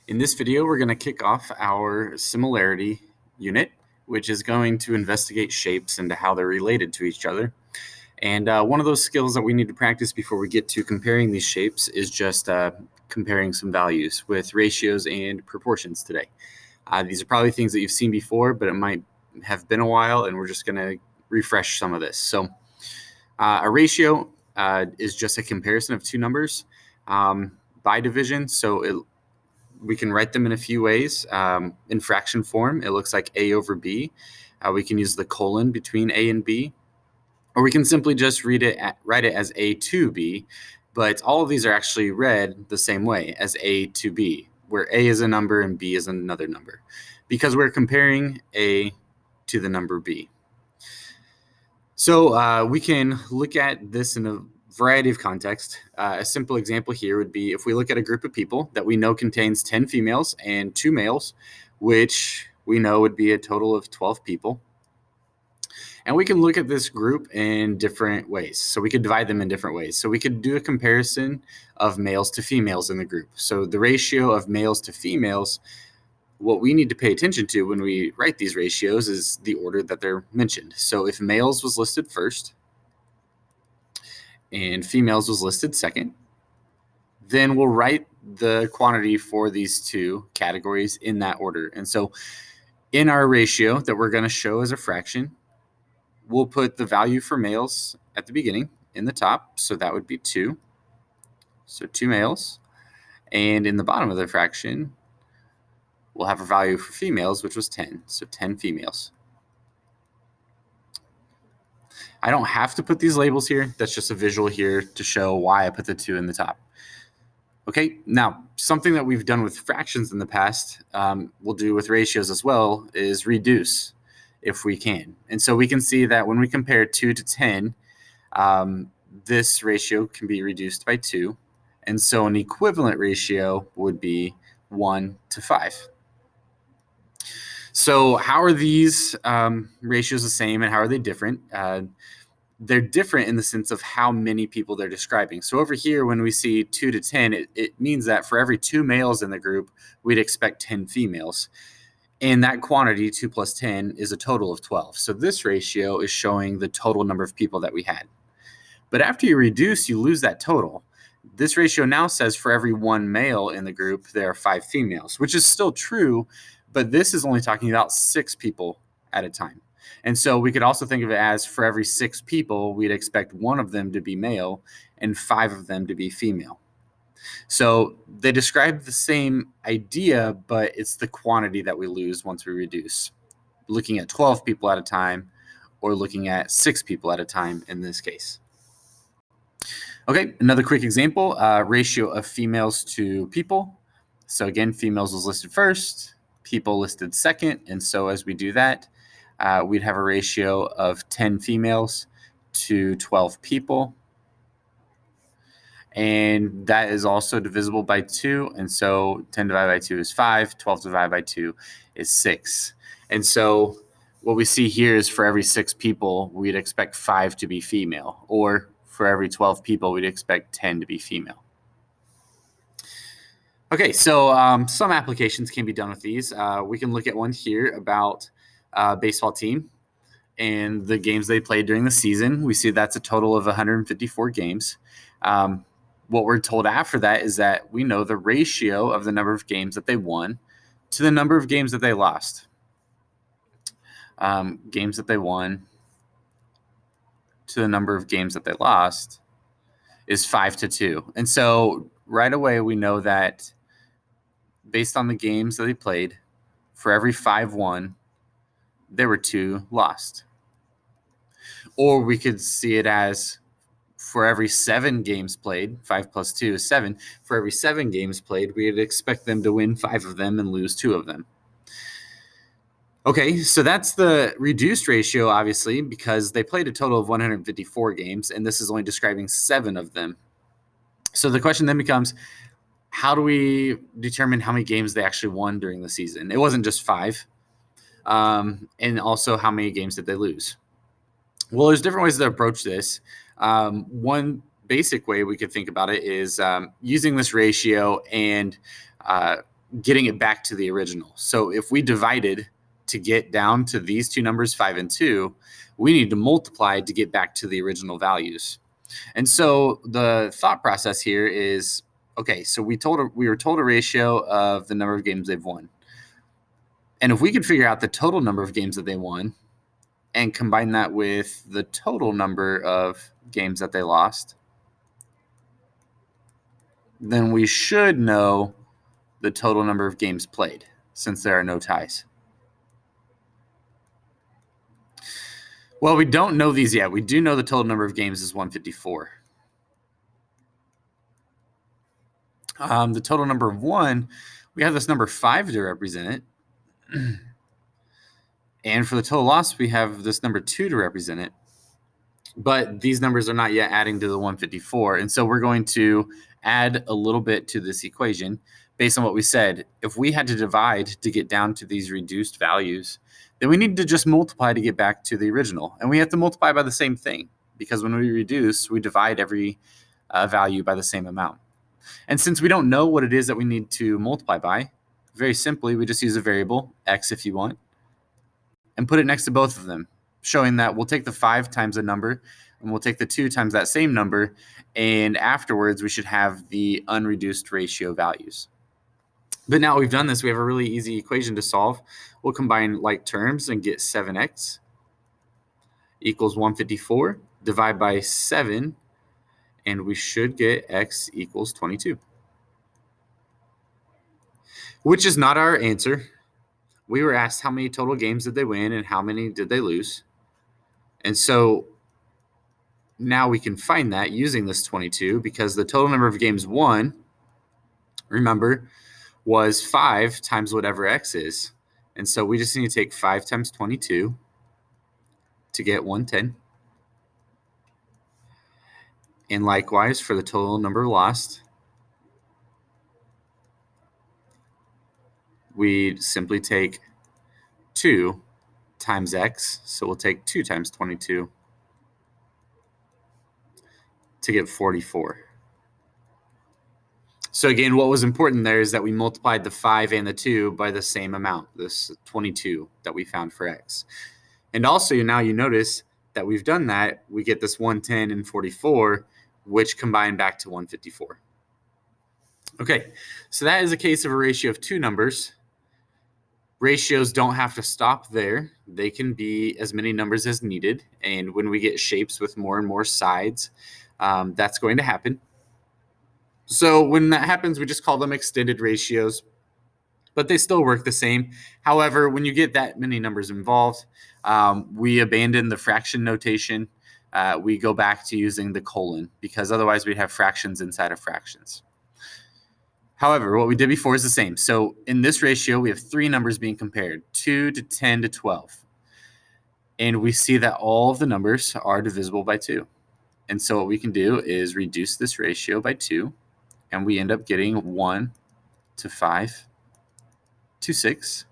In this video, we're going to kick off our similarity unit, which is going to investigate shapes and how they're related to each other. And one of those skills that we need to practice before we get to comparing these shapes is just comparing some values with ratios and proportions today. These are probably things that you've seen before, but it might have been a while, and we're just going to refresh some of this. So a ratio is just a comparison of two numbers by division. So we can write them in a few ways. In fraction form, it looks like A over B. We can use the colon between A and B, or we can simply just write it as A to B. But all of these are actually read the same way, as A to B, where A is a number and B is another number, because we're comparing A to the number B. So we can look at this in a variety of contexts. A simple example here would be if we look at a group of people that we know contains 10 females and 2 males, which we know would be a total of 12 people. And we can look at this group in different ways. So we could divide them in different ways. So we could do a comparison of males to females in the group. So the ratio of males to females, what we need to pay attention to when we write these ratios is the order that they're mentioned. So if males was listed first and females was listed second, then we'll write the quantity for these two categories in that order. And so in our ratio that we're going to show as a fraction, we'll put the value for males at the beginning in the top. So that would be 2. So 2 males. And in the bottom of the fraction, we'll have a value for females, which was 10. So 10 females. I don't have to put these labels here. That's just a visual here to show why I put the 2 in the top. Okay, now something that we've done with fractions in the past, we'll do with ratios as well, is reduce if we can. And so we can see that when we compare 2 to 10, this ratio can be reduced by 2. And so an equivalent ratio would be 1 to 5. So how are these ratios the same and how are they different? They're different in the sense of how many people they're describing. So over here, when we see 2 to 10, it means that for every 2 males in the group, we'd expect 10 females. And that quantity, 2 plus 10, is a total of 12. So this ratio is showing the total number of people that we had. But after you reduce, you lose that total. This ratio now says for every 1 male in the group, there are 5 females, which is still true, but this is only talking about 6 people at a time. And so we could also think of it as for every 6 people, we'd expect 1 of them to be male and 5 of them to be female. So they describe the same idea, but it's the quantity that we lose once we reduce, looking at 12 people at a time or looking at 6 people at a time in this case. Okay, another quick example, ratio of females to people. So again, females was listed first, people listed second. And so as we do that, we'd have a ratio of 10 females to 12 people. And that is also divisible by 2. And so 10 divided by 2 is 5. 12 divided by 2 is 6. And so what we see here is for every 6 people, we'd expect 5 to be female. Or for every 12 people, we'd expect 10 to be female. Okay, so some applications can be done with these. We can look at one here about a baseball team and the games they played during the season. We see that's a total of 154 games. What we're told after that is that we know the ratio of the number of games that they won to the number of games that they lost. Games that they won to the number of games that they lost is 5 to 2. And so right away we know that based on the games that they played, for every 5 won, there were 2 lost. Or we could see it as for every 7 games played, 5 plus 2 is 7. For every 7 games played, we'd expect them to win 5 of them and lose 2 of them. Okay, so that's the reduced ratio, obviously, because they played a total of 154 games, and this is only describing 7 of them. So the question then becomes, how do we determine how many games they actually won during the season? It wasn't just 5. And also, how many games did they lose? Well, there's different ways to approach this. One basic way we could think about it is using this ratio and getting it back to the original. So if we divided to get down to these two numbers, 5 and 2, we need to multiply to get back to the original values. And so the thought process here is, okay, so we were told a ratio of the number of games they've won. And if we could figure out the total number of games that they won and combine that with the total number of games that they lost, then we should know the total number of games played, since there are no ties. Well, we don't know these yet. We do know the total number of games is 154. The total number of 1, we have this number 5 to represent it. And for the total loss, we have this number 2 to represent it. But these numbers are not yet adding to the 154. And so we're going to add a little bit to this equation based on what we said. If we had to divide to get down to these reduced values, then we need to just multiply to get back to the original. And we have to multiply by the same thing, because when we reduce, we divide every value by the same amount. And since we don't know what it is that we need to multiply by, very simply, we just use a variable, x if you want, and put it next to both of them, showing that we'll take the 5 times a number, and we'll take the 2 times that same number, and afterwards we should have the unreduced ratio values. But now we've done this, we have a really easy equation to solve. We'll combine like terms and get 7x equals 154, divide by 7, and we should get x equals 22. Which is not our answer. We were asked how many total games did they win and how many did they lose. And so now we can find that using this 22, because the total number of games won, remember, was 5 times whatever x is. And so we just need to take 5 times 22 to get 110. And likewise, for the total number lost, we simply take 2 times x. So we'll take 2 times 22 to get 44. So again, what was important there is that we multiplied the 5 and the 2 by the same amount, this 22 that we found for x. And also now you notice that we've done that, we get this 110 and 44, which combine back to 154. Okay, so that is a case of a ratio of 2 numbers. Ratios don't have to stop there. They can be as many numbers as needed. And when we get shapes with more and more sides, that's going to happen. So when that happens, we just call them extended ratios, but they still work the same. However, when you get that many numbers involved, we abandon the fraction notation. We go back to using the colon, because otherwise we'd have fractions inside of fractions. However, what we did before is the same. So in this ratio, we have 3 numbers being compared, 2 to 10 to 12. And we see that all of the numbers are divisible by 2. And so what we can do is reduce this ratio by 2, and we end up getting 1 to 5 to 6.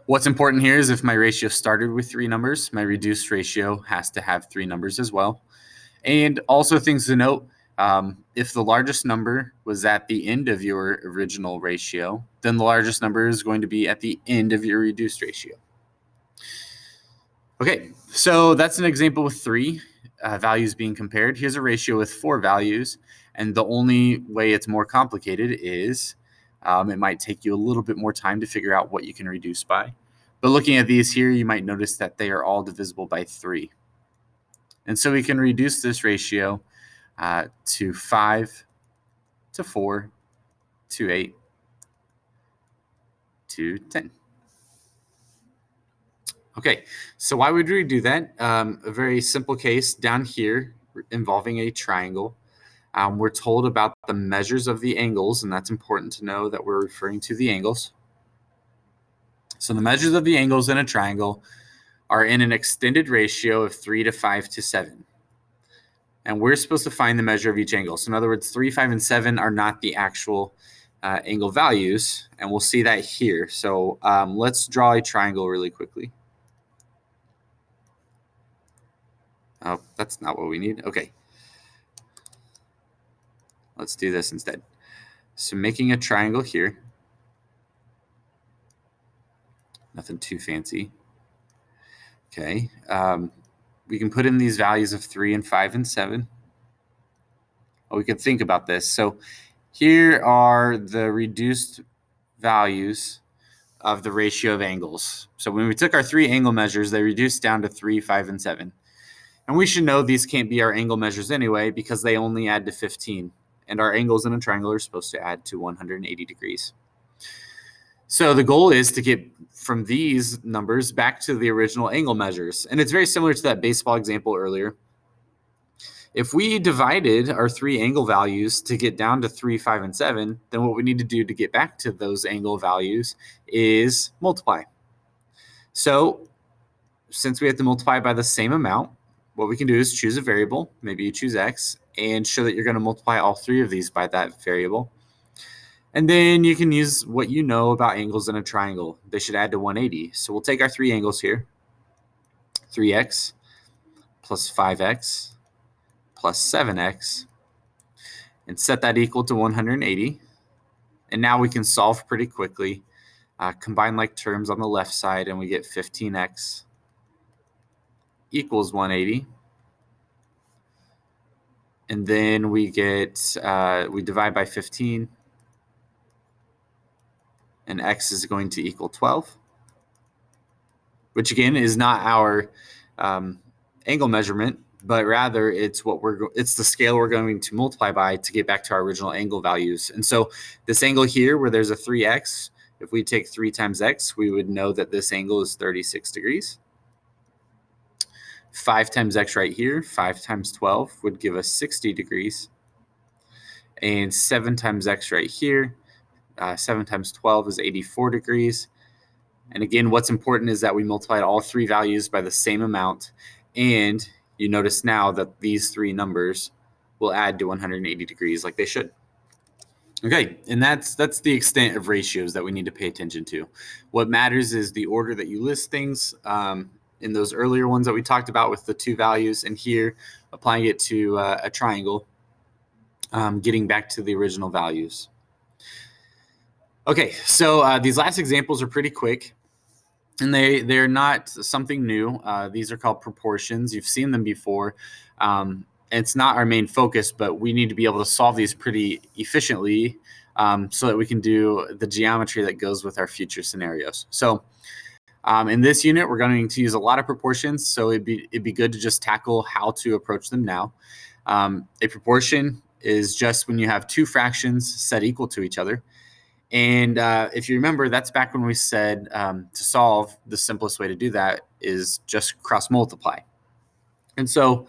What's important here is if my ratio started with 3 numbers, my reduced ratio has to have 3 numbers as well. And also things to note, if the largest number was at the end of your original ratio, then the largest number is going to be at the end of your reduced ratio. Okay, so that's an example with 3 values being compared. Here's a ratio with 4 values, and the only way it's more complicated is it might take you a little bit more time to figure out what you can reduce by. But looking at these here, you might notice that they are all divisible by 3. And so we can reduce this ratio to 5 to 4 to 8 to 10. Okay, so why would we do that? A very simple case down here involving a triangle. We're told about the measures of the angles, and that's important to know that we're referring to the angles. So the measures of the angles in a triangle are in an extended ratio of 3 to 5 to 7. And we're supposed to find the measure of each angle. So in other words, 3, 5, and 7 are not the actual angle values, and we'll see that here. So let's draw a triangle really quickly. Oh, that's not what we need. Okay. Let's do this instead. So making a triangle here. Nothing too fancy. Okay. We can put in these values of 3 and 5 and 7. Well, we could think about this. So here are the reduced values of the ratio of angles. So when we took our 3 angle measures, they reduced down to 3, 5, and 7. And we should know these can't be our angle measures anyway because they only add to 15. And our angles in a triangle are supposed to add to 180 degrees. So the goal is to get from these numbers back to the original angle measures. And it's very similar to that baseball example earlier. If we divided our 3 angle values to get down to 3, 5, and 7, then what we need to do to get back to those angle values is multiply. So since we have to multiply by the same amount, what we can do is choose a variable, maybe you choose x, and show that you're going to multiply all 3 of these by that variable. And then you can use what you know about angles in a triangle. They should add to 180. So we'll take our 3 angles here, 3x plus 5x plus 7x, and set that equal to 180. And now we can solve pretty quickly. Combine like terms on the left side, and we get 15x equals 180. And then we get, we divide by 15, and x is going to equal 12, which again is not our angle measurement, but rather it's it's the scale we're going to multiply by to get back to our original angle values. And so this angle here where there's a 3x, if we take 3 times x, we would know that this angle is 36 degrees. 5 times x right here, 5 times 12 would give us 60 degrees. And 7 times x right here, 7 times 12 is 84 degrees. And again, what's important is that we multiplied all 3 values by the same amount. And you notice now that these 3 numbers will add to 180 degrees like they should. Okay, and that's the extent of ratios that we need to pay attention to. What matters is the order that you list things. In those earlier ones that we talked about with the 2 values, and here applying it to a triangle, getting back to the original values. Okay, so these last examples are pretty quick, and they're not something new. These are called proportions. You've seen them before. It's not our main focus, but we need to be able to solve these pretty efficiently so that we can do the geometry that goes with our future scenarios. So in this unit, we're going to use a lot of proportions, so it'd be good to just tackle how to approach them now. A proportion is just when you have 2 fractions set equal to each other. And if you remember, that's back when we said to solve, the simplest way to do that is just cross multiply. And so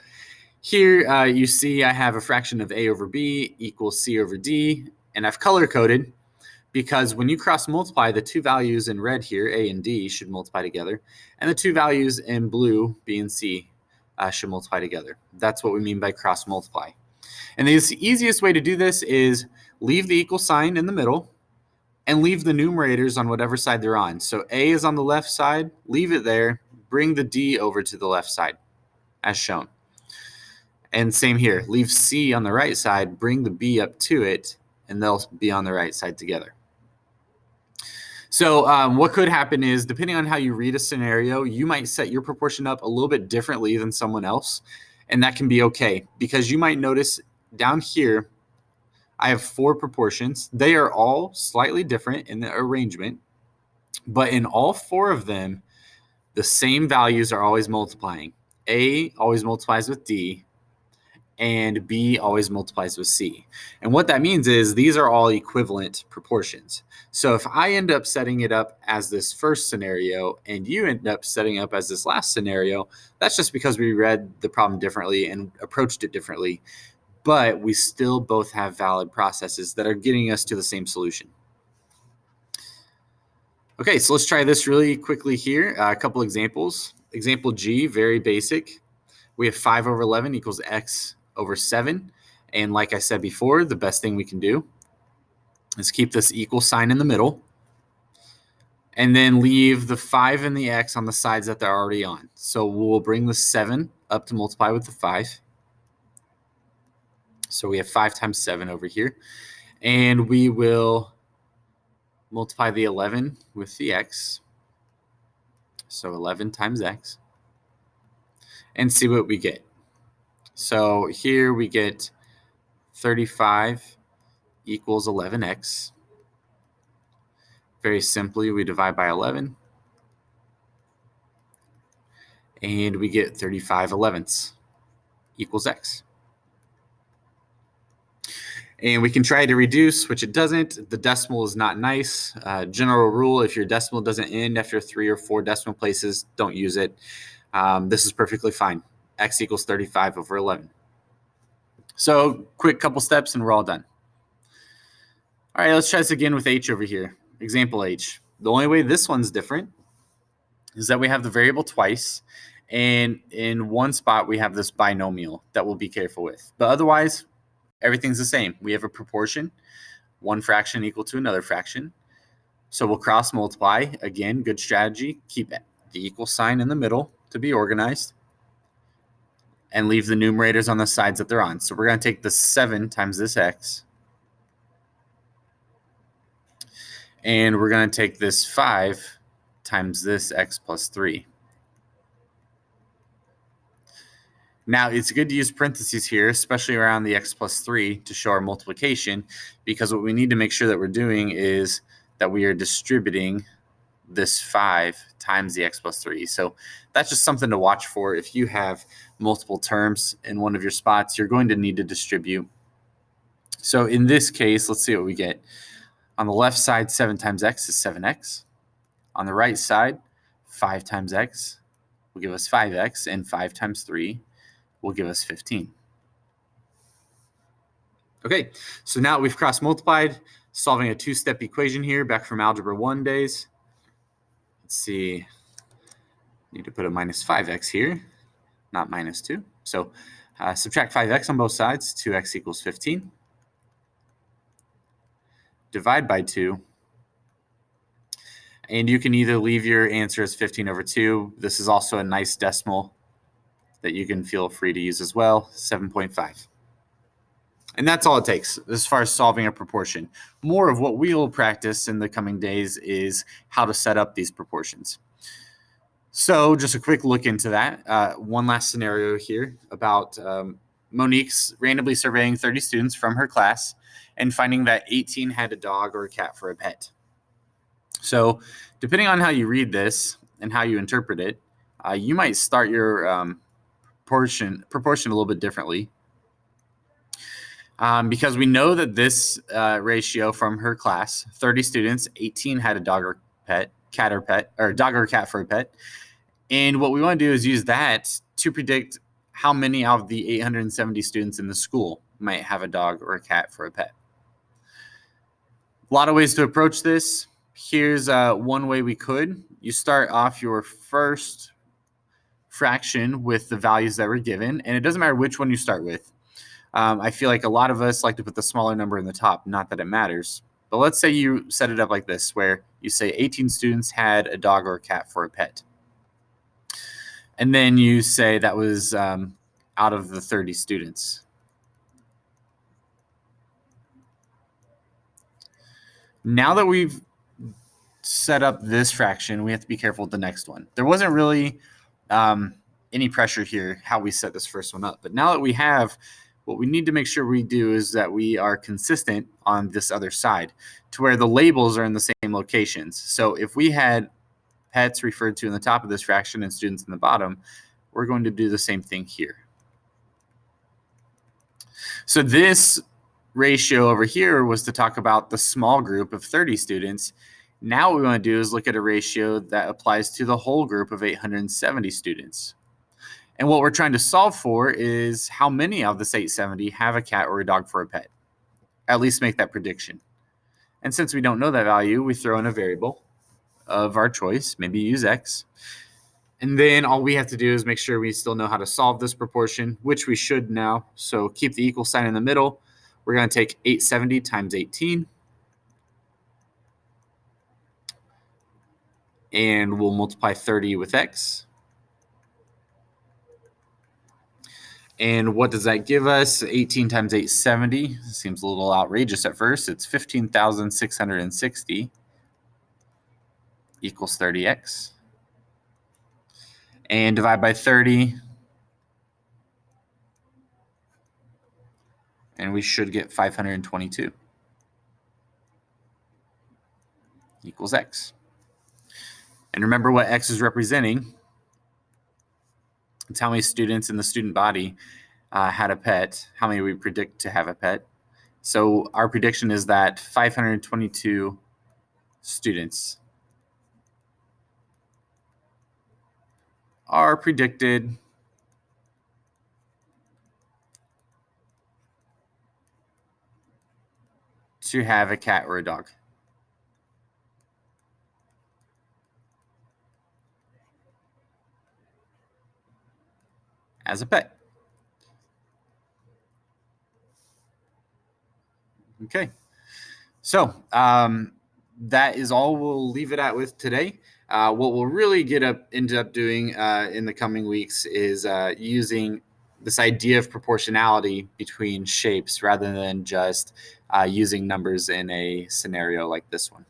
here you see I have a fraction of a over b equals c over d, and I've color coded because when you cross multiply, the 2 values in red here, a and d, should multiply together, and the 2 values in blue, b and c, should multiply together. That's what we mean by cross multiply. And the easiest way to do this is leave the equal sign in the middle and leave the numerators on whatever side they're on. So a is on the left side, leave it there, bring the d over to the left side, as shown. And same here, leave c on the right side, bring the b up to it, and they'll be on the right side together. So what could happen is, depending on how you read a scenario, you might set your proportion up a little bit differently than someone else, and that can be okay, because you might notice down here, I have 4 proportions. They are all slightly different in the arrangement, but in all 4 of them, the same values are always multiplying. A always multiplies with D, and B always multiplies with C. And what that means is these are all equivalent proportions. So if I end up setting it up as this first scenario and you end up setting up as this last scenario, that's just because we read the problem differently and approached it differently. But we still both have valid processes that are getting us to the same solution. Okay, so let's try this really quickly here. A couple examples. Example G, very basic. We have 5 over 11 equals x over 7. And like I said before, the best thing we can do is keep this equal sign in the middle and then leave the 5 and the x on the sides that they're already on. So we'll bring the 7 up to multiply with the 5. So we have 5 times 7 over here. And we will multiply the 11 with the x. So 11 times x. And see what we get. So here we get 35 equals 11x. Very simply, we divide by 11. And we get 35 elevenths equals x. And we can try to reduce, which it doesn't. The decimal is not nice. General rule, if your decimal doesn't end after 3 or 4 decimal places, don't use it. This is perfectly fine. X equals 35 over 11. So quick couple steps and we're all done. All right, let's try this again with h over here. Example h. The only way this one's different is that we have the variable twice, and in one spot we have this binomial that we'll be careful with. But otherwise, everything's the same. We have a proportion, one fraction equal to another fraction. So we'll cross multiply. Again, good strategy. Keep the equal sign in the middle to be organized, and leave the numerators on the sides that they're on. So we're going to take the 7 times this x, and we're going to take this 5 times this x plus 3. Now, it's good to use parentheses here, especially around the x plus 3 to show our multiplication, because what we need to make sure that we're doing is that we are distributing this 5 times the x plus 3. So that's just something to watch for. If you have multiple terms in one of your spots, you're going to need to distribute. So in this case, let's see what we get. On the left side, 7 times x is 7x. On the right side, 5 times x will give us 5x, and 5 times 3 will give us 15. Okay, so now we've cross multiplied, solving a two-step equation here back from Algebra 1 days. Let's see, need to put a minus 5x here, not minus 2. So subtract 5x on both sides, 2x equals 15. Divide by 2. And you can either leave your answer as 15 over 2. This is also a nice decimal that you can feel free to use as well, 7.5. And that's all it takes as far as solving a proportion. More of what we will practice in the coming days is how to set up these proportions. So just a quick look into that. One last scenario here about Monique's randomly surveying 30 students from her class and finding that 18 had a dog or a cat for a pet. So depending on how you read this and how you interpret it, you might start your proportion a little bit differently. Because we know that this ratio from her class, 30 students, 18 had a dog or dog or cat for a pet. And what we want to do is use that to predict how many out of the 870 students in the school might have a dog or a cat for a pet. A lot of ways to approach this. Here's one way we could. You start off your first fraction with the values that were given, and it doesn't matter which one you start with. I feel like a lot of us like to put the smaller number in the top, not that it matters. But let's say you set it up like this, where you say 18 students had a dog or a cat for a pet. And then you say that was out of the 30 students. Now that we've set up this fraction, we have to be careful with the next one. There wasn't really any pressure here how we set this first one up. But now that we have, what we need to make sure we do is that we are consistent on this other side to where the labels are in the same locations. So if we had pets referred to in the top of this fraction and students in the bottom, we're going to do the same thing here. So this ratio over here was to talk about the small group of 30 students. Now what we want to do is look at a ratio that applies to the whole group of 870 students. And what we're trying to solve for is how many of this 870 have a cat or a dog for a pet. At least make that prediction. And since we don't know that value, we throw in a variable of our choice, maybe use x. And then all we have to do is make sure we still know how to solve this proportion, which we should now. So keep the equal sign in the middle. We're going to take 870 times 18. And we'll multiply 30 with x. And what does that give us? 18 times 870. Seems a little outrageous at first. It's 15,660 equals 30x. And divide by 30. And we should get 522 equals x. And remember what x is representing. It's how many students in the student body had a pet, how many we predict to have a pet. So our prediction is that 522 students are predicted to have a cat or a dog. As a pet. Okay. So that is all we'll leave it at with today. What we'll really end up doing in the coming weeks is using this idea of proportionality between shapes rather than just using numbers in a scenario like this one.